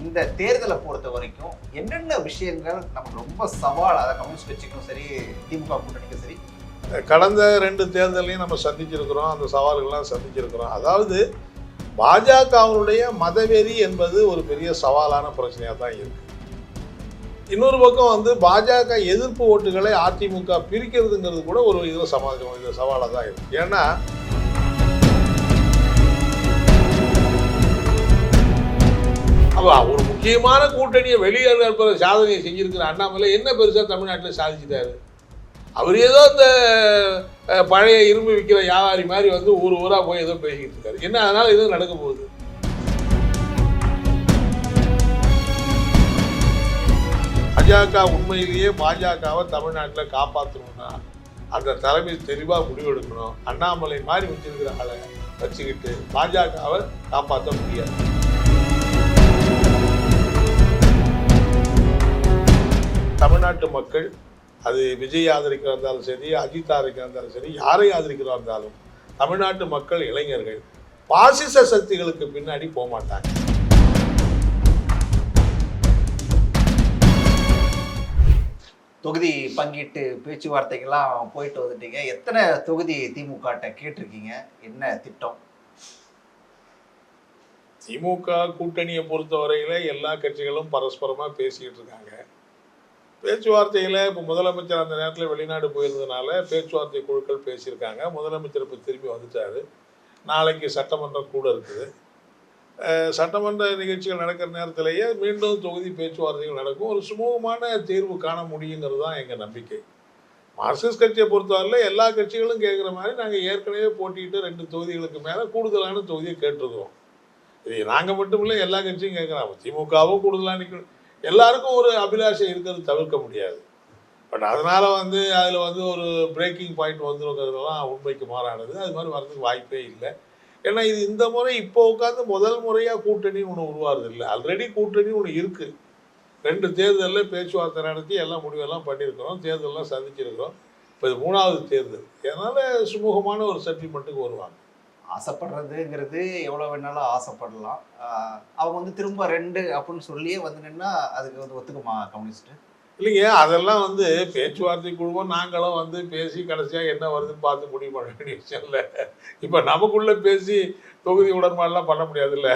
இந்த தேர்தலை பொறுத்த வரைக்கும் என்னென்ன விஷயங்கள் நமக்கு ரொம்ப சவால், அதை கம்யூனிஸ்ட் கட்சிக்கும் சரி திமுக கூட்டணிக்கும் சரி? கடந்த 2 தேர்தலையும் நம்ம சந்திச்சிருக்கிறோம், அந்த சவால்கள்லாம் சந்திச்சிருக்கிறோம். அதாவது பாஜகவுடைய மதவெறி என்பது ஒரு பெரிய சவாலான பிரச்சனையாக தான் இருக்கு. இன்னொரு பக்கம் வந்து பாஜக எதிர்ப்பு ஓட்டுகளை அதிமுக பிரிக்கிறதுங்கிறது கூட ஒரு இதில் சவாலாக தான் இருக்கு. ஏன்னா ஒரு முக்கியமான கூட்டணியை வெளியே சாதனையை செஞ்சிருக்கிற அண்ணாமலை என்ன பெருசாக தமிழ்நாட்டில் சாதிச்சிட்டாரு? அவர் ஏதோ இந்த பழைய இரும்பு விற்கிற வியாபாரி மாதிரி வந்து ஊராக போய் ஏதோ பேசிக்கிட்டு இருக்காரு. என்ன அதனால எதுவும் நடக்க போகுது? பாஜக உண்மையிலேயே பாஜகவை தமிழ்நாட்டில் காப்பாற்றணும்னா அந்த தலைமை தெளிவாக முடிவெடுக்கணும். அண்ணாமலை மாதிரி வச்சிருக்கிற ஆளை வச்சுக்கிட்டு பாஜகவை காப்பாற்ற முடியாது. தமிழ்நாட்டு மக்கள் அது விஜய் ஆதரிக்கிறதா இருந்தாலும் சரி, அஜித் ஆதரிக்கிறதா இருந்தாலும் சரி, யாரை ஆதரிக்கிறதா இருந்தாலும் தமிழ்நாட்டு மக்கள் இளைஞர்கள் பாசிச சக்திகளுக்கு பின்னாடி போக மாட்டாங்க. தொகுதி பங்கீட்டு பேச்சுவார்த்தைகள்லாம் போயிட்டு வந்துட்டீங்க. எத்தனை தொகுதி திமுக கேட்டிருக்கீங்க? என்ன திட்டம்? திமுக கூட்டணியை பொறுத்தவரையில எல்லா கட்சிகளும் பரஸ்பரமா பேசிக்கிட்டு இருக்காங்க. பேச்சுவார்த்தையில் இப்போ முதலமைச்சர் அந்த நேரத்தில் வெளிநாடு போயிருந்ததுனால பேச்சுவார்த்தை குழுக்கள் பேசியிருக்காங்க. முதலமைச்சர் இப்போ திரும்பி வந்துட்டார். நாளைக்கு சட்டமன்றம் கூட இருக்குது. சட்டமன்ற நிகழ்ச்சிகள் நடக்கிற நேரத்திலேயே மீண்டும் தொகுதி பேச்சுவார்த்தைகள் நடக்கும். ஒரு சுமூகமான தீர்வு காண முடியுங்கிறது தான் எங்கள் நம்பிக்கை. மார்க்சிஸ்ட் கட்சியை பொறுத்தவரையில் எல்லா கட்சிகளும் கேட்குற மாதிரி நாங்கள் ஏற்கனவே போட்டிட்டு 2 தொகுதிகளுக்கு மேலே கூடுதலான தொகுதியை கேட்டிருக்கிறோம். இது நாங்கள் மட்டும் இல்லை, எல்லா கட்சியும் கேட்குறாங்க. திமுகவும் கூடுதலாக நிற்கணும். எல்லாருக்கும் ஒரு அபிலாஷை இருக்கிறது தவிர்க்க முடியாது. பட் அதனால் வந்து அதில் வந்து ஒரு பிரேக்கிங் பாயிண்ட் வந்துருங்கிறதுலாம் உண்மைக்கு மாறானது. அது மாதிரி வர்றதுக்கு வாய்ப்பே இல்லை. ஏன்னா இது இந்த முறை இப்போ உட்காந்து முதல் முறையாக கூட்டணி ஒன்று உருவாகிறது இல்லை. ஆல்ரெடி கூட்டணி ஒன்று இருக்குது. 2 தேர்தலில் பேச்சுவார்த்தை நடத்தி எல்லாம் முடிவெல்லாம் பண்ணியிருக்கிறோம், தேர்தலெலாம் சந்திச்சிருக்கிறோம். இப்போ இது 3வது தேர்தல். அதனால் சுமூகமான ஒரு செட்டில்மெண்ட்டுக்கு வருவாங்க. ஆசைப்படுறதுங்கிறது எவ்வளோ வேணாலும் ஆசைப்படலாம். அவங்க வந்து திரும்ப 2 அப்படின்னு சொல்லியே வந்து நின்னா அதுக்கு வந்து ஒத்துக்குமா கம்யூனிஸ்ட்டு? இல்லைங்க, அதெல்லாம் வந்து பேச்சுவார்த்தை குழுவும் நாங்களும் வந்து பேசி கடைசியாக என்ன வருதுன்னு பார்த்து முடிவு பண்ண வேண்டிய விஷயம் இல்லை. இப்போ நமக்குள்ளே பேசி தொகுதி உடன்பாடெல்லாம் பண்ண முடியாதுல்ல.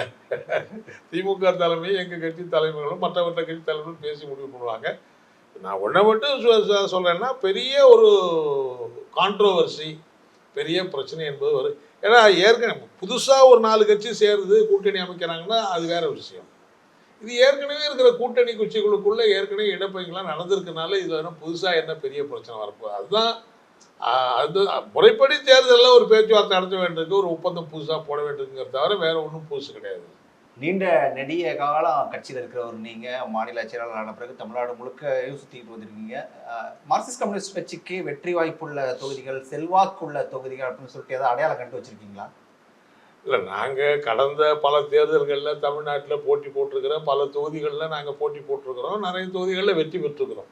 திமுக தலைமை, எங்கள் கட்சி தலைமைகளும் மற்றவற்ற கட்சி தலைவர்களும் பேசி முடிவு பண்ணுவாங்க. நான் ஒன்றை மட்டும் சொல்கிறேன்னா, பெரிய ஒரு கான்ட்ரோவர்சி, பெரிய பிரச்சனை என்பது வரும். ஏன்னா ஏற்கனவே புதுசாக ஒரு 4 கட்சி சேருது கூட்டணி அமைக்கிறாங்கன்னா அது வேற விஷயம். இது ஏற்கனவே இருக்கிற கூட்டணி கட்சிகளுக்குள்ள ஏற்கனவே இடப்பெயர்லாம் நடந்திருக்கனால இதில் என்ன புதுசாக என்ன பெரிய பிரச்சனை வரப்போகுது? அதுதான் அது முறைப்படி தேர்தலில் ஒரு பேச்சுவார்த்தை நடத்த வேண்டியிருக்கு, ஒரு ஒப்பந்தம் புதுசாக போட வேண்டியிருக்குங்கிறத தவிர வேற ஒன்றும் புதுசு கிடையாது. நீண்ட நெடிய காலம் கட்சியில் இருக்கிறவர் நீங்கள், மாநில செயலாளரான பிறகு தமிழ்நாடு முழுக்க சுற்றிக்கிட்டு வந்திருக்கீங்க. மார்க்சிஸ்ட் கம்யூனிஸ்ட் கட்சிக்கு வெற்றி வாய்ப்புள்ள தொகுதிகள், செல்வாக்குள்ள தொகுதிகள் அப்படின்னு சொல்லிட்டு ஏதாவது அடையாளம் கண்டு வச்சுருக்கீங்களா? இல்லை, நாங்கள் கடந்த பல தேர்தல்களில் தமிழ்நாட்டில் போட்டி போட்டிருக்கிற பல தொகுதிகளில் நாங்கள் போட்டி போட்டிருக்கிறோம். நிறைய தொகுதிகளில் வெற்றி பெற்றிருக்கிறோம்.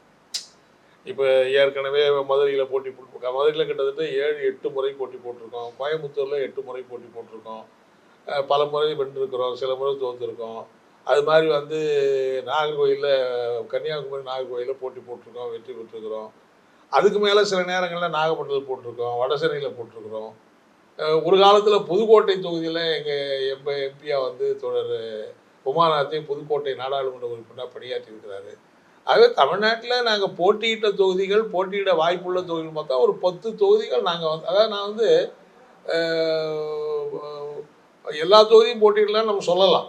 இப்போ ஏற்கனவே மதுரையில் போட்டி போட்டிருக்கோம். மதுரையில் கிட்டத்தட்ட 7-8 முறை போட்டி போட்டிருக்கோம். கோயம்புத்தூரில் 8 முறை போட்டி போட்டிருக்கோம். பல முறை வென்றிருக்கிறோம், சில முறை தோற்றுருக்கோம். அது மாதிரி வந்து நாகர்கோயிலில், கன்னியாகுமரி நாகர்கோயிலில் போட்டி போட்டிருக்கோம், வெற்றி பெற்றிருக்கிறோம். அதுக்கு மேலே சில நேரங்களில் நாகப்பட்டினத்தில் போட்டிருக்கோம், வடசென்னையில் போட்டிருக்கிறோம். ஒரு காலத்தில் புதுக்கோட்டை தொகுதியில் எங்கள் எம்பியாக வந்து தோழர் உமாநாத்தை புதுக்கோட்டை நாடாளுமன்ற உறுப்பினராக பணியாற்றியிருக்கிறாரு. ஆகவே தமிழ்நாட்டில் நாங்கள் போட்டியிட்ட தொகுதிகள், போட்டியிட வாய்ப்புள்ள தொகுதிகள் பார்த்தா ஒரு 10 தொகுதிகள் நாங்கள் வந்து, அதாவது நான் வந்து எல்லா தொகுதியும் போட்டியிடலாம் நம்ம சொல்லலாம்.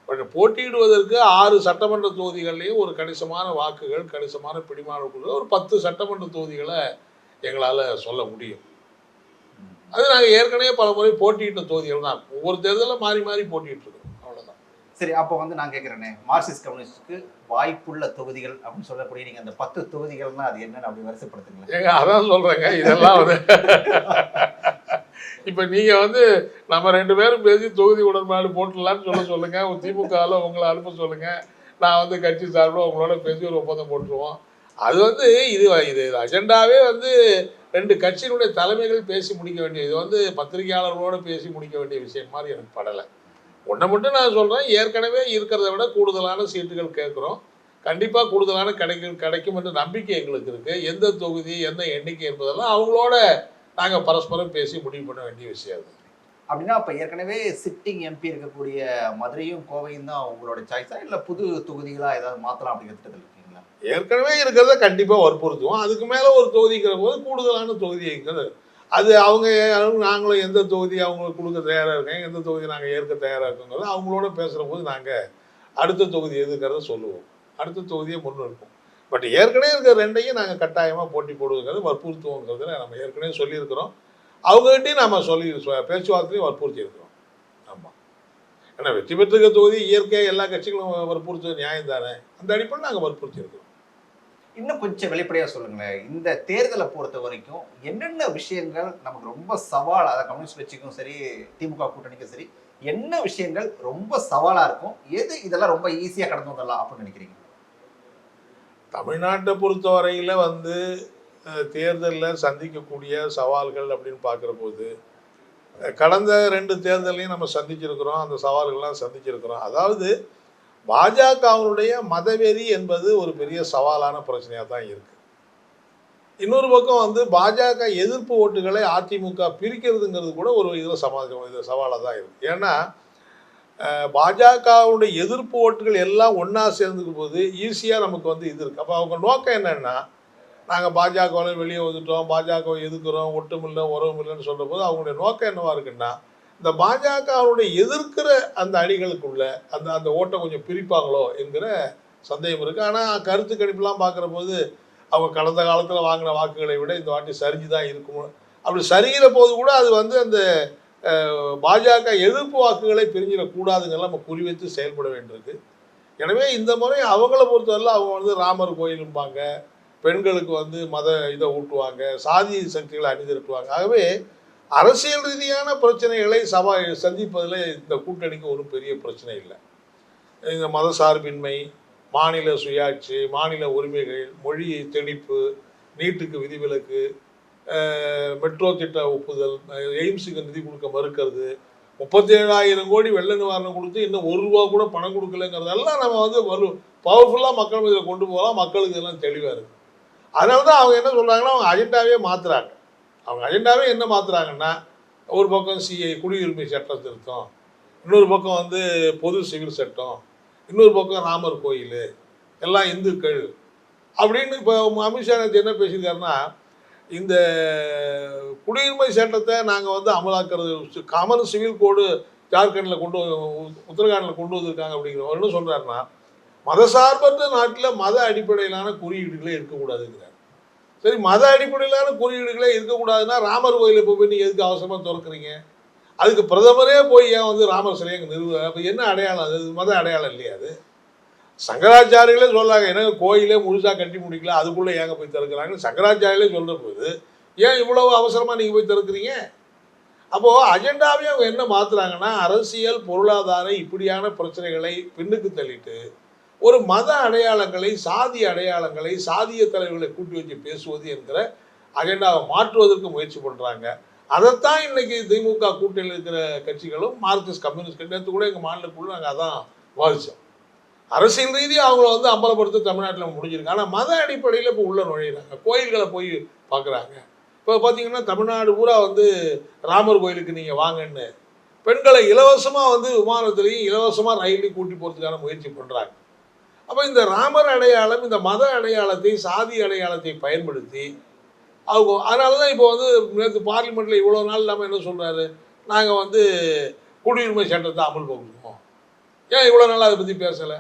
பட் போட்டியிடுவதற்கு 6 சட்டமன்ற தொகுதிகள்லேயும் ஒரு கணிசமான வாக்குகள், கணிசமான பிடிமான 10 சட்டமன்ற தொகுதிகளை எங்களால் சொல்ல முடியும். அது நாங்கள் ஏற்கனவே பல முறை போட்டியிட்ட தொகுதிகள் தான். ஒவ்வொரு தேர்தலில் மாறி மாறி போட்டிட்டு இருக்கோம், அவ்வளோதான். சரி, அப்போ வந்து நான் கேட்குறேனே, மார்க்சிஸ்ட் கம்யூனிஸ்டுக்கு வாய்ப்புள்ள தொகுதிகள் அப்படின்னு சொல்லக்கூடிய நீங்கள் அந்த 10 தொகுதிகள்னா அது என்னன்னு அப்படி வரிசைப்படுத்துங்களேன். ஏங்க அதான் சொல்கிறேங்க, இதெல்லாம் வந்து இப்போ நீங்கள் வந்து நம்ம 2 பேரும் பேசி தொகுதி உடன்பாடு போட்டுடலான்னு சொல்லுங்கள். திமுகவில் உங்களை அனுப்ப சொல்லுங்கள். நான் வந்து கட்சி சார்பில் உங்களோட பேசி ஒரு ஒப்பந்தம் போட்டுருவோம். அது வந்து இது அஜெண்டாவே வந்து 2 கட்சியினுடைய தலைமைகள் பேசி முடிக்க வேண்டிய, இது வந்து பத்திரிகையாளர்களோடு பேசி முடிக்க வேண்டிய விஷயம் மாதிரி எனக்கு படலை. ஒன்றை மட்டும் நான் சொல்கிறேன், ஏற்கனவே இருக்கிறத விட கூடுதலான சீட்டுகள் கேட்குறோம். கண்டிப்பாக கூடுதலான கிடைக்கும் என்ற நம்பிக்கை எங்களுக்கு இருக்குது. எந்த தொகுதி என்ன எண்ணிக்கை என்பதெல்லாம் அவங்களோட நாங்கள் பரஸ்பரம் பேசி முடிவு பண்ண வேண்டிய விஷயம் அது. அப்படின்னா அப்ப ஏற்கனவே சிட்டிங் எம்பி இருக்கக்கூடிய மதுரையும் கோவையும் தான் உங்களோட சாய்ஸா இல்ல புது தொகுதிகளா ஏதாவது மாத்தலாம் அப்படிங்கிற திட்டத்தில் இருக்கீங்களா? ஏற்கனவே இருக்கிறத கண்டிப்பாக வற்புறுத்துவோம். அதுக்கு மேலே ஒரு தொகுதிக்கிற போது கூடுதலான தொகுதி இருக்கிறது. அது அவங்க நாங்களும் எந்த தொகுதி அவங்களுக்கு கொடுக்க தயாராக இருக்காங்க, எந்த தொகுதி நாங்கள் ஏற்க தயாராக இருக்கோங்கிறத அவங்களோட பேசுகிற போது நாங்கள் அடுத்த தொகுதி எதுக்கிறத சொல்லுவோம். அடுத்த தொகுதியை முன்னிறுப்போம். பட் ஏற்கனவே இருக்கிற ரெண்டையும் நாங்கள் கட்டாயமாக போட்டி போடுவதுங்கிறது வற்புறுத்துவோங்கிறதுல நம்ம ஏற்கனவே சொல்லியிருக்கிறோம். அவங்ககிட்டையும் நம்ம பேச்சுவார்த்தையும் வற்புறுத்தி இருக்கிறோம். ஆமாம், ஏன்னா வெற்றி பெற்றிருக்க தொகுதி இயற்கையாக எல்லா கட்சிகளும் வற்புறுத்துவது நியாயம் தானே. அந்த அடிப்படையில் நாங்கள் வற்புறுத்தி இருக்கிறோம். இன்னும் கொஞ்சம் வெளிப்படையா சொல்லுங்களேன். இந்த தேர்தலை பொறுத்த வரைக்கும் என்னென்ன விஷயங்கள் நமக்கு ரொம்ப சவால், அதை கம்யூனிஸ்ட் கட்சிக்கும் சரி திமுக கூட்டணிக்கும் சரி, என்ன விஷயங்கள் ரொம்ப சவாலா இருக்கும், எது இதெல்லாம் ரொம்ப ஈஸியா கடந்து வந்துடலாம் அப்படின்னு நினைக்கிறீங்க? தமிழ்நாட்டை பொறுத்தவரையில் தேர்தலில் சந்திக்கக்கூடிய சவால்கள் அப்படின்னு பார்க்குற போது கடந்த 2 தேர்தலையும் நம்ம சந்திச்சிருக்கிறோம். அந்த சவால்கள்லாம் சந்திச்சிருக்கிறோம். அதாவது பாஜகவினுடைய மதவெறி என்பது ஒரு பெரிய சவாலான பிரச்சனையாக தான் இருக்குது. இன்னொரு பக்கம் பாஜக எதிர்ப்பு ஓட்டுகளை அதிமுக பிரிக்கிறதுங்கிறது கூட ஒரு இதில் சவாலாக தான் இருக்குது. ஏன்னா பாஜகவுடைய எதிர்ப்பு ஓட்டுகள் எல்லாம் ஒன்றா சேர்ந்துக்கும் போது ஈஸியாக நமக்கு இது இருக்குது. அப்போ அவங்க நோக்கம் என்னென்னா, நாங்கள் பாஜகவில் வெளியே வந்துட்டோம், பாஜகவை எதிர்க்கிறோம், ஒட்டுமில்லை உறவும் இல்லைன்னு சொல்கிற போது அவங்களுடைய நோக்கம் என்னவா இருக்குன்னா, இந்த பாஜகவுடைய எதிர்க்கிற அந்த அணிகளுக்குள்ள அந்த ஓட்டை கொஞ்சம் பிரிப்பாங்களோ என்கிற சந்தேகம் இருக்குது. ஆனால் கருத்து கணிப்புலாம் பார்க்குற போது அவங்க கடந்த காலத்தில் வாங்கின வாக்குகளை விட இந்த வாட்டி சரிஞ்சு தான் இருக்கும். அப்படி சரிகிற போது கூட அது அந்த பாஜக எதிர்ப்பு வாக்குகளை பிரிஞ்சிடக்கூடாதுங்கெல்லாம் நம்ம குறிவைத்து செயல்பட வேண்டியிருக்கு. எனவே இந்த முறை அவங்கள பொறுத்தவரையில் அவங்க ராமர் கோயிலும்பாங்க, பெண்களுக்கு மத இதை ஊட்டுவாங்க, சாதி சக்திகளை அணிதிரட்டுவாங்க. ஆகவே அரசியல் ரீதியான பிரச்சனைகளை சந்திப்பதில் இந்த கூட்டணிக்கு ஒரு பெரிய பிரச்சனை இல்லை. இந்த மத சார்பின்மை, மாநில சுயாட்சி, மாநில உரிமைகள், மொழி திணிப்பு, நீட்டுக்கு விதிவிலக்கு, மெட்ரோ திட்ட ஒப்புதல், எய்ம்ஸுக்கு நிதி கொடுக்க மறுக்கிறது, 37,000 கோடி வெள்ள நிவாரணம் கொடுத்து இன்னும் ₹1 கூட பணம் கொடுக்கலங்கிறதெல்லாம் நம்ம பவர்ஃபுல்லாக மக்கள் இதில் கொண்டு போகலாம். மக்களுக்கு இதெல்லாம் தெளிவாக இருக்குது. அதனால தான் அவங்க என்ன சொல்கிறாங்கன்னா, அவங்க அஜெண்டாவே மாற்றுறாங்க. அவங்க அஜெண்டாவே என்ன மாற்றுறாங்கன்னா, ஒரு பக்கம் குடியுரிமை சட்டம் திருத்தம், இன்னொரு பக்கம் பொது சிவில் சட்டம், இன்னொரு பக்கம் ராமர் கோயில், எல்லாம் இந்துக்கள் அப்படின்னு. இப்போ அமித்ஷா என்ன பேசியிருக்காருன்னா, இந்த குடியுரிமை சட்டத்தை நாங்கள் அமலாக்கிறது காமன் சிவில் கோடு ஜார்க்கண்டில் உத்தரகாண்டில் கொண்டு வந்திருக்காங்க அப்படிங்கிற என்ன சொல்கிறாருன்னா, மதசார்பற்ற நாட்டில் மத அடிப்படையிலான குறியீடுகளே இருக்கக்கூடாதுங்கிறார். சரி, மத அடிப்படையிலான குறியீடுகளே இருக்கக்கூடாதுன்னா ராமர் கோயிலை போய் நீங்கள் எதுக்கு அவசரமாக திறக்கிறீங்க? அதுக்கு பிரதமரே போய் ஏன் ராமர் சிலையை நிறுவ? அப்போ என்ன அடையாளம்? அது மத அடையாளம் இல்லையா? அது சங்கராச்சாரிகளே சொல்கிறாங்க, எனக்கு கோயிலே முழுசாக கட்டி முடிக்கல, அதுக்குள்ளே ஏங்க போய் திறக்கிறாங்கன்னு சங்கராச்சாரிகளே சொல்கிற போது ஏன் இவ்வளவு அவசரமாக நீங்கள் போய் திறக்கிறீங்க? அப்போது அஜெண்டாவே அவங்க என்ன மாற்றுறாங்கன்னா, அரசியல் பொருளாதார இப்படியான பிரச்சனைகளை பின்னுக்கு தள்ளிட்டு ஒரு மத அடையாளங்களை, சாதி அடையாளங்களை, சாதிய தலைவர்களை கூட்டி வச்சு பேசுவது என்கிற அஜெண்டாவை மாற்றுவதற்கு முயற்சி பண்ணுறாங்க. அதைத்தான் இன்னைக்கு திமுக கூட்டணியில் இருக்கிற கட்சிகளும் மார்க்சிஸ்ட் கம்யூனிஸ்ட் கட்சி நேற்று கூட எங்கள் மாநிலக்குள்ள நாங்கள் அதான் வாதிச்சோம். அரசியல் ரீதியாக அவங்கள அம்பலப்படுத்த தமிழ்நாட்டில் முடிஞ்சிருக்கு. ஆனால் மத அடிப்படையில் இப்போ உள்ள நுழையிறாங்க, கோயில்களை போய் பார்க்குறாங்க. இப்போ பார்த்தீங்கன்னா தமிழ்நாடு பூரா ராமர் கோயிலுக்கு நீங்கள் வாங்கன்னு பெண்களை இலவசமாக விமானத்துலேயும் இலவசமாக ரயிலையும் கூட்டி போகிறதுக்கான முயற்சி பண்ணுறாங்க. அப்போ இந்த ராமர் அடையாளம், இந்த மத அடையாளத்தை, சாதி அடையாளத்தை பயன்படுத்தி அவங்க அதனால தான் இப்போ நேற்று பார்லிமெண்ட்டில் இவ்வளோ நாள் இல்லாமல் என்ன சொல்கிறாரு, நாங்கள் குடியுரிமை சட்டத்தை அமல்படுத்துவோம். ஏன் இவ்வளோ நாள் அதை பற்றி பேசலை?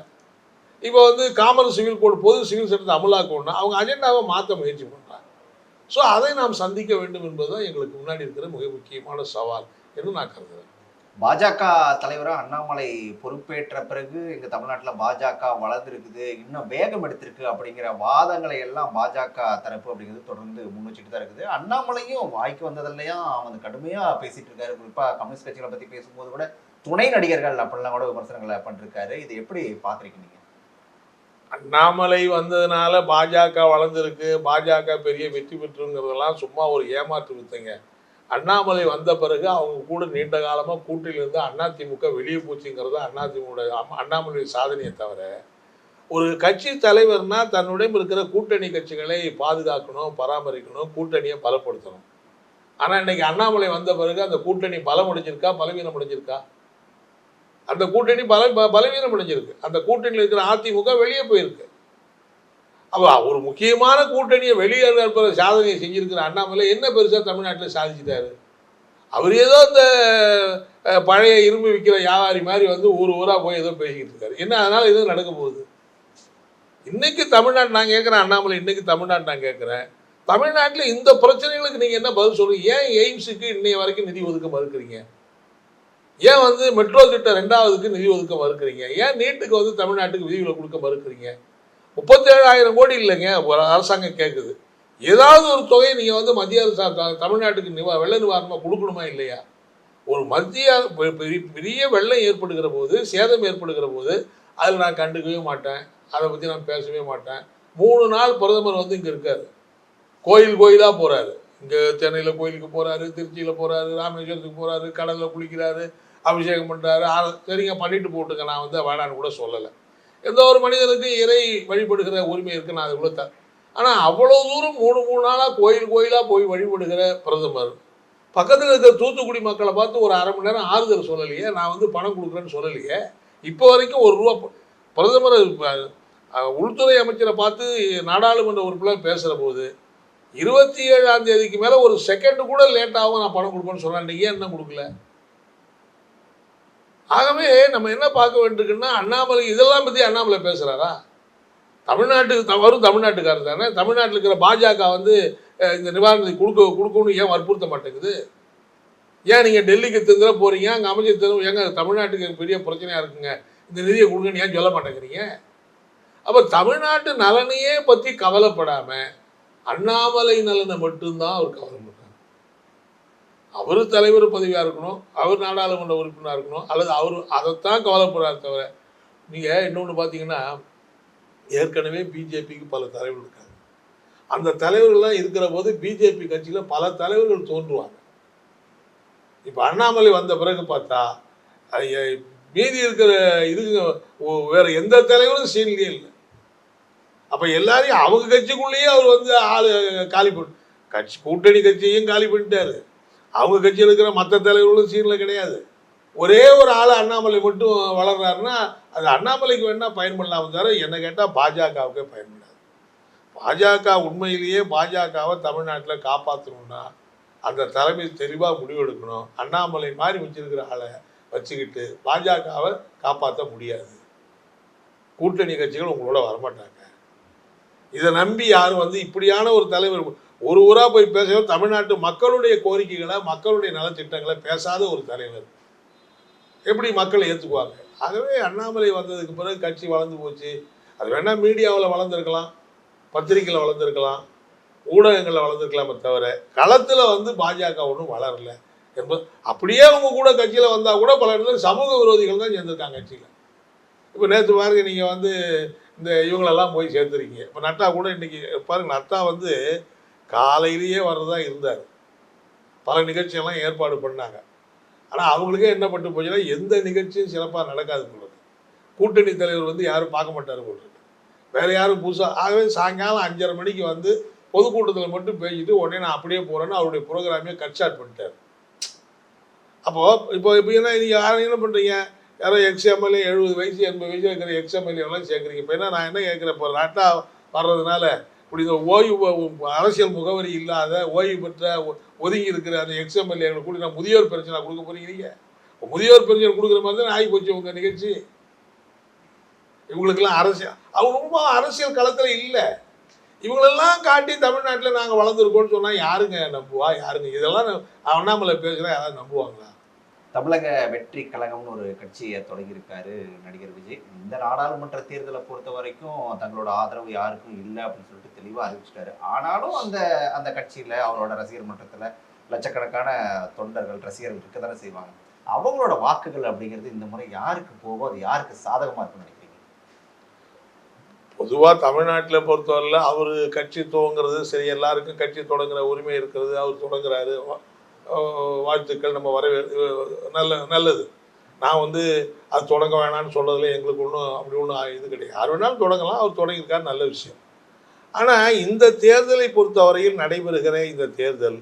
இப்போ காமன் சிவில் கோடு, பொது சிவில் சட்டத்தை அமலாக்கணும்னா அவங்க அஜெண்டாவை மாற்ற முயற்சி பண்ணுறாங்க. ஸோ அதை நாம் சந்திக்க வேண்டும் என்பது தான் எங்களுக்கு முன்னாடி இருக்கிற மிக முக்கியமான சவால் என்று நான் கருதுகிறேன். பாஜக தலைவராக அண்ணாமலை பொறுப்பேற்ற பிறகு எங்கள் தமிழ்நாட்டில் பாஜக வளர்ந்துருக்குது, இன்னும் வேகம் எடுத்திருக்கு அப்படிங்கிற வாதங்களை எல்லாம் பாஜக தரப்பு அப்படிங்கிறது தொடர்ந்து முன் வச்சுட்டு தான் இருக்குது. அண்ணாமலையும் வாய்க்கு வந்ததில்லையும் கடுமையாக பேசிட்டு இருக்காரு. குறிப்பாக கம்யூனிஸ்ட் கட்சிகளை பற்றி பேசும்போது கூட துணை நடிகர்கள் அப்படிலாம் கூட விமர்சனங்களை பண்ணிருக்காரு. இது எப்படி பார்க்குறீங்க நீங்கள்? அண்ணாமலை வந்ததுனால பாஜக வளர்ந்துருக்கு, பாஜக பெரிய வெற்றி பெற்றுங்கிறதெல்லாம் சும்மா ஒரு ஏமாற்று வித்தைங்க. அண்ணாமலை வந்த பிறகு அவங்க கூட நீண்ட காலமாக கூட்டணியில் இருந்து அதிமுக வெளியே போச்சுங்கிறது அண்ணாமலை சாதனையை தவிர, ஒரு கட்சி தலைவர்னா தன்னுடன் இருக்கிற கூட்டணி கட்சிகளை பாதுகாக்கணும், பராமரிக்கணும், கூட்டணியை பலப்படுத்தணும். ஆனால் இன்னைக்கு அண்ணாமலை வந்த பிறகு அந்த கூட்டணி பலம் அடைஞ்சிருக்கா, பலவீனம் அடைஞ்சிருக்கா? அந்த கூட்டணி பலவீனம் அடைஞ்சிருக்கு. அந்த கூட்டணியில் இருக்கிற அதிமுக வெளியே போயிருக்கு. அப்போ ஒரு முக்கியமான கூட்டணியை வெளியே சாதனையை செஞ்சிருக்கிற அண்ணாமலை என்ன பெருசாக தமிழ்நாட்டில் சாதிச்சிட்டாரு? அவர் ஏதோ இந்த பழைய இரும்பு விற்கிற வியாபாரி மாதிரி வந்து ஊராக போய் ஏதோ பேசிக்கிட்டு இருக்காரு. என்ன அதனால் எதுவும் நடக்க போகுது? இன்னைக்கு தமிழ்நாடு நான் கேட்குறேன், அண்ணாமலை இன்னைக்கு தமிழ்நாடு நான் கேட்குறேன், தமிழ்நாட்டில் இந்த பிரச்சனைகளுக்கு நீங்கள் என்ன பதில் சொல்றீங்க? ஏன் எய்ம்ஸுக்கு இன்னைய வரைக்கும் நிதி ஒதுக்க மறுக்கிறீங்க? ஏன் வந்து மெட்ரோ திட்டம் 2வதுக்கு நிதி ஒதுக்க மறுக்கிறீங்க? ஏன் நீட்டுக்கு வந்து தமிழ்நாட்டுக்கு விதிகளை கொடுக்க மறுக்கிறீங்க? 37,000 கோடி இல்லைங்க ஒரு அரசாங்கம் கேட்குது. ஏதாவது ஒரு தொகையை நீங்கள் வந்து மத்திய அரசு தமிழ்நாட்டுக்கு வெள்ள நிவாரணமாக கொடுக்கணுமா இல்லையா? ஒரு மத்திய பெரிய வெள்ளம் ஏற்படுகிற போது, சேதம் ஏற்படுகிற போது அதில் நான் கண்டுக்கவே மாட்டேன், அதை பற்றி நான் பேசவே மாட்டேன். 3 நாள் பிரதமர் வந்து இங்கே இருக்காரு, கோயிலாக போகிறாரு. இங்கே சென்னையில் கோயிலுக்கு போகிறாரு, திருச்சியில் போகிறாரு, ராமேஸ்வரத்துக்கு போகிறாரு, கடலில் குளிக்கிறாரு, அபிஷேகம் பண்ணுறாரு. சரிங்க, பண்ணிட்டு போட்டுங்க, நான் வந்து வேணான்னு கூட சொல்லலை. எந்த ஒரு மனிதனுக்கு இறை வழிபடுகிற உரிமை இருக்குது, நான் அது கூட ஆனால் அவ்வளோ தூரம் 3 நாளாக கோயிலாக போய் வழிபடுகிற பிரதமர் பக்கத்தில் இருக்கிற தூத்துக்குடி மக்களை பார்த்து ஒரு அரை மணி நேரம் ஆறுதல் சொல்லலையே, நான் வந்து பணம் கொடுக்குறேன்னு சொல்லலையே. இப்போ வரைக்கும் ₹1 பிரதமர் உள்துறை அமைச்சரை பார்த்து நாடாளுமன்ற உறுப்பினர் பேசுகிற போது 27ஆம் தேதிக்கு மேலே ஒரு செகண்ட் கூட லேட்டாகவும் நான் பணம் கொடுப்பேன்னு சொன்னேன். ஏன் என்ன கொடுக்கல? ஆகவே நம்ம என்ன பார்க்க வேண்டியிருக்குன்னா, அண்ணாமலை இதெல்லாம் பற்றி அண்ணாமலை பேசுகிறாரா? அவரும் தமிழ்நாட்டுக்காரர் தானே. தமிழ்நாட்டில் இருக்கிற பாஜக வந்து இந்த நிவாரணத்தை கொடுக்கணும்னு ஏன் வற்புறுத்த மாட்டேங்குது? ஏன் நீங்கள் டெல்லிக்கு திருந்த போகிறீங்க, அங்கே அமைச்சர் திரும்ப ஏங்க தமிழ்நாட்டுக்கு பெரிய பிரச்சனையாக இருக்குங்க, இந்த நிதியை கொடுங்கன்னு ஏன் சொல்ல மாட்டேங்கிறீங்க? அப்போ தமிழ்நாட்டு நலனையே பற்றி கவலைப்படாமல் அண்ணாமலை நலனை மட்டும்தான் அவர் கவலைப்படுறாங்க. அவர் தலைவர் பதவியாக இருக்கணும், அவர் நாடாளுமன்ற உறுப்பினராக இருக்கணும், அல்லது அவர் அதைத்தான் கவலைப்படுறாரு தவிர. நீங்கள் இன்னொன்று பார்த்தீங்கன்னா, ஏற்கனவே பிஜேபிக்கு பல தலைவர்கள் இருக்காங்க. அந்த தலைவர்கள்லாம் இருக்கிற போது பிஜேபி கட்சியில் பல தலைவர்கள் தோன்றுவாங்க. இப்போ அண்ணாமலை வந்த பிறகு பார்த்தா மீதி இருக்கிற வேற எந்த தலைவரும் சீன்லேயே இல்லை. அப்போ எல்லாரையும் அவங்க கட்சிக்குள்ளேயே அவர் வந்து காலி கூட்டணி கட்சியையும் காலி பண்ணிட்டாரு. அவங்க கட்சியில் இருக்கிற மற்ற தலைவர்களும் சீனில் கிடையாது. ஒரே ஒரு ஆள் அண்ணாமலை மட்டும் வளர்றாருன்னா அது அண்ணாமலைக்கு வேணா பயன்படலாம் தவிர என்ன கேட்டால் பாஜகவுக்கே பயன்படாது. பாஜக உண்மையிலேயே பாஜகவை தமிழ்நாட்டில் காப்பாற்றணும்னா அந்த தலைமை தெளிவாக முடிவெடுக்கணும். அண்ணாமலை மாதிரி வச்சிருக்கிற ஆளை வச்சுக்கிட்டு பாஜகவை காப்பாற்ற முடியாது. கூட்டணி கட்சிகள் உங்களோட வரமாட்டாங்க. இதை நம்பி யாரும் வந்து இப்படியான ஒரு தலைவர் ஒரு ஊராக போய் பேச தமிழ்நாட்டு மக்களுடைய கோரிக்கைகளை, மக்களுடைய நலத்திட்டங்களை பேசாத ஒரு தலைவர் எப்படி மக்கள் ஏற்றுக்குவாங்க? ஆகவே அண்ணாமலை வந்ததுக்கு பிறகு கட்சி வளர்ந்து போச்சு. அது வேணா மீடியாவில் வளர்ந்துருக்கலாம், பத்திரிகையில் வளர்ந்துருக்கலாம், ஊடகங்களில் வளர்ந்துருக்கலாமே தவிர களத்தில் வந்து பாஜக ஒன்றும் வளரல என்பது. அப்படியே அவங்க கூட கட்சியில் வந்தால் கூட பல இடத்துல சமூக விரோதிகள் தான் சேர்ந்துருக்காங்க கட்சியில். இப்போ நேற்று பாருங்க, நீங்கள் வந்து இந்த இவங்களெல்லாம் போய் சேர்த்துருக்கீங்க. இப்போ நட்டா கூட இன்றைக்கி பாருங்க, நட்டா வந்து காலையிலேயே வர்றதா இருந்தார், பல நிகழ்ச்சியெல்லாம் ஏற்பாடு பண்ணாங்க. ஆனால் அவங்களுக்கே என்ன பட்டு போச்சுன்னா எந்த நிகழ்ச்சியும் சிறப்பாக நடக்காது போடுறது. கூட்டணி தலைவர் வந்து யாரும் பார்க்க மாட்டார் போடுறது, வேறு யாரும் புதுசாக. ஆகவே சாயங்காலம் 5:30 மணிக்கு வந்து பொதுக்கூட்டத்தில் மட்டும் பேசிட்டு உடனே நான் அப்படியே போகிறேன்னு அவருடைய ப்ரோக்ராமே கட் ஷார்ட் பண்ணிட்டார். அப்போது இப்போ என்ன நீங்கள் யாரும் என்ன பண்ணுறீங்க? யாரோ எக்ஸ்எம்எல்ஏ 70 வயசு 80 வயசு இருக்கிற எக்ஸ்எம்எல்ஏலாம் சேர்க்குறீங்க. இப்போ என்ன நான் என்ன கேட்குறேன், இப்போ நட்டா வர்றதுனால இப்படி இந்த ஓய்வு அரசியல் முகவரி இல்லாத ஓய்வு பெற்ற ஒதுங்கி இருக்கிற அந்த எக்ஸ்எம்எல்ஏ கூட நான் முதியோர் பென்ஷனாக கொடுக்க போறீங்க. முதியோர் பென்ஷன் கொடுக்குற மாதிரி தான் ஆகி போச்சு உங்கள் நிகழ்ச்சி. இவங்களுக்கெல்லாம் அவங்க ரொம்ப அரசியல் களத்தில் இல்லை. இவங்களெல்லாம் காட்டி தமிழ்நாட்டில் நாங்கள் வளர்ந்துருக்கோன்னு சொன்னால் யாருங்க நம்புவா? யாருங்க இதெல்லாம் அண்ணாமலை பேசுகிறா யாராவது நம்புவாங்களா? தமிழக வெற்றி கழகம்னு ஒரு கட்சியை தொடங்கியிருக்காரு நடிகர் விஜய். இந்த நாடாளுமன்ற தேர்தலை பொறுத்த வரைக்கும் தங்களோட ஆதரவு யாருக்கும் இல்லை அப்படின்னு சொல்லிட்டு தெளிவாக அறிவிச்சிட்டாரு. ஆனாலும் அந்த கட்சியில் அவரோட ரசிகர் மன்றத்தில் லட்சக்கணக்கான தொண்டர்கள் ரசிகர்கள் இருக்க தானே செய்வாங்க. அவங்களோட வாக்குகள் அப்படிங்கிறது இந்த முறை யாருக்கு போகும், அது யாருக்கு சாதகமாக இருக்குன்னு நினைக்கிறீங்க? பொதுவாக தமிழ்நாட்டில் பொறுத்தவரையில் அவர் கட்சி துவங்குறது சரி, எல்லாருக்கும் கட்சி தொடங்குற உரிமை இருக்கிறது, அவர் தொடங்குறாரு, வாழ்த்துக்கள், நம்ம நல்லது. நான் வந்து அது தொடங்க வேணாம்னு சொல்றதுல எங்களுக்கு ஒன்றும் அப்படி ஒன்றும் இது கிடையாது. யார் வேணாலும் தொடங்கலாம், அவர் தொடங்கியிருக்காரு, நல்ல விஷயம். ஆனால் இந்த தேர்தலை பொறுத்தவரையில் நடைபெறுகிற இந்த தேர்தல்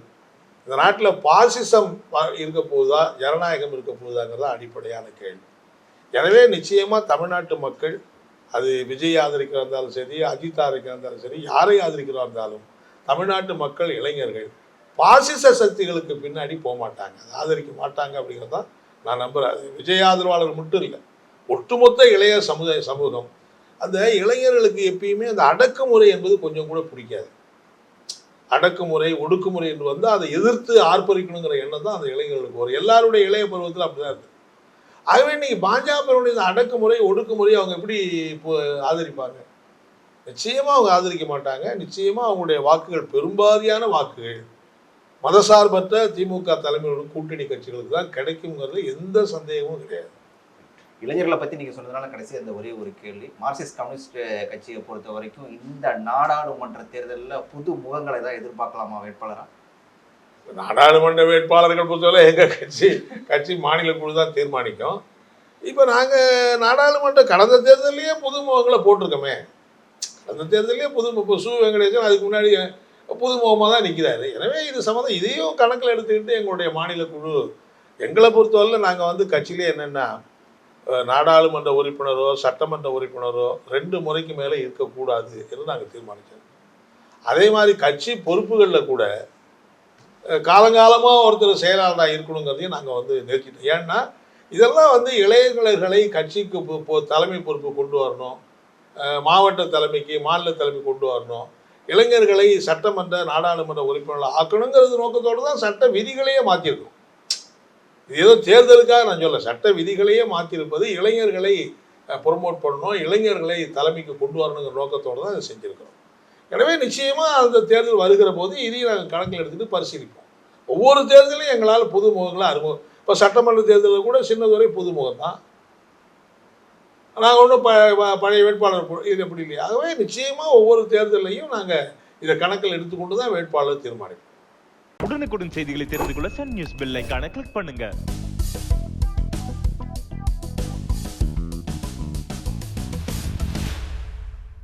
இந்த நாட்டில் பாசிசம் இருக்க போகுதா, ஜனநாயகம் இருக்க போகுதாங்கிறதா அடிப்படையான கேள்வி. எனவே நிச்சயமாக தமிழ்நாட்டு மக்கள், அது விஜய் ஆதரிக்கிறா இருந்தாலும் சரி, அஜித் ஆதரிக்கிறா இருந்தாலும் சரி, யாரை ஆதரிக்கிறா இருந்தாலும் தமிழ்நாட்டு மக்கள், இளைஞர்கள் பாசிச சக்திகளுக்கு பின்னாடி போக மாட்டாங்க, அதை ஆதரிக்க மாட்டாங்க அப்படிங்கிறத நான் நம்புகிறேன். அது விஜய் ஆதரவாளர் மட்டும் இல்லை, ஒட்டுமொத்த இளைய சமூகம் அந்த இளைஞர்களுக்கு எப்பயுமே அந்த அடக்குமுறை என்பது கொஞ்சம் கூட பிடிக்காது. அடக்குமுறை, ஒடுக்குமுறை என்று வந்து அதை எதிர்த்து ஆர்ப்பரிக்கணுங்கிற எண்ணம் தான் அந்த இளைஞர்களுக்கு வரும். எல்லாருடைய இளைய பருவத்தில் அப்படிதான் இருக்கு. ஆகவே இன்னைக்கு பாஜகவினுடைய இந்த அடக்குமுறை, ஒடுக்குமுறை அவங்க எப்படி ஆதரிப்பாங்க? நிச்சயமா அவங்க ஆதரிக்க மாட்டாங்க. நிச்சயமா அவங்களுடைய வாக்குகள், பெரும்பாதியான வாக்குகள் மதசார்பற்ற திமுக தலைமையோட கூட்டணி கட்சிகளுக்கு தான் கிடைக்குங்கிறது எந்த சந்தேகமும் கிடையாது. இளைஞர்களை பற்றி நீங்கள் சொன்னதுனால கடைசி அந்த ஒரே ஒரு கேள்வி, மார்க்சிஸ்ட் கம்யூனிஸ்ட் கட்சியை பொறுத்த வரைக்கும் இந்த நாடாளுமன்ற தேர்தலில் புது முகங்களை தான் எதிர்பார்க்கலாமா வேட்பாளராக? நாடாளுமன்ற வேட்பாளர்கள் பொறுத்தவரை எங்கள் கட்சி மாநில குழு தான் தீர்மானிக்கும். இப்போ நாங்கள் நாடாளுமன்ற கடந்த தேர்தலையே புது முகங்களை போட்டிருக்கோமே. கடந்த தேர்தலையே இப்போ சு வெங்கடேசன் அதுக்கு முன்னாடி புதுமுகமாக தான் நிற்கிறாரு. எனவே இது சம்மந்தம் இதையும் கணக்கில் எடுத்துக்கிட்டு எங்களுடைய மாநில குழு, எங்களை பொறுத்தவரையில் நாங்கள் வந்து கட்சியிலே என்னென்னா நாடாளுமன்ற உறுப்பினரோ சட்டமன்ற உறுப்பினரோ 2 முறைக்கு மேலே இருக்கக்கூடாது என்று நாங்கள் தீர்மானித்தோம். அதே மாதிரி கட்சி பொறுப்புகளில் கூட காலங்காலமாக ஒருத்தர் செயலாளராக இருக்கணுங்கிறதையும் நாங்கள் வந்து நிறுத்திட்டோம். ஏன்னா இதெல்லாம் வந்து இளைஞர்களை கட்சிக்கு தலைமை பொறுப்பு கொண்டு வரணும், மாவட்ட தலைமைக்கு மாநில தலைமை கொண்டு வரணும், இளைஞர்களை சட்டமன்ற நாடாளுமன்ற உறுப்பினர்கள் ஆக்கணுங்கிறது நோக்கத்தோடு தான் சட்ட விதிகளையே மாற்றிருக்கோம். இது ஏதோ தேர்தலுக்காக நான் சொல்ல, சட்ட விதிகளையே மாற்றிருப்பது இளைஞர்களை ப்ரொமோட் பண்ணணும், இளைஞர்களை தலைமைக்கு கொண்டு வரணுங்கிற நோக்கத்தோடு தான் இதை செஞ்சுருக்கிறோம். எனவே நிச்சயமாக அந்த தேர்தல் வருகிற போது இதையும் நாங்கள் கணக்கில் எடுத்துகிட்டு பரிசீலிப்போம். ஒவ்வொரு தேர்தலையும் எங்களால் புதுமுகங்களை அறிமுகம், இப்போ சட்டமன்ற தேர்தலில் கூட சின்னதுவரை புதுமுகம் தான், நாங்கள் ஒன்றும் பழைய வேட்பாளர் இது எப்படி இல்லையா. ஆகவே நிச்சயமாக ஒவ்வொரு தேர்தலையும் நாங்கள் இதை கணக்கில் எடுத்துக்கொண்டு தான் வேட்பாளர் தீர்மானிப்போம். உடனுக்குடன் செய்திகளை தெரிந்து கொள்ள சன் நியூஸ் பெல் ஐகானை கிளிக் பண்ணுங்க.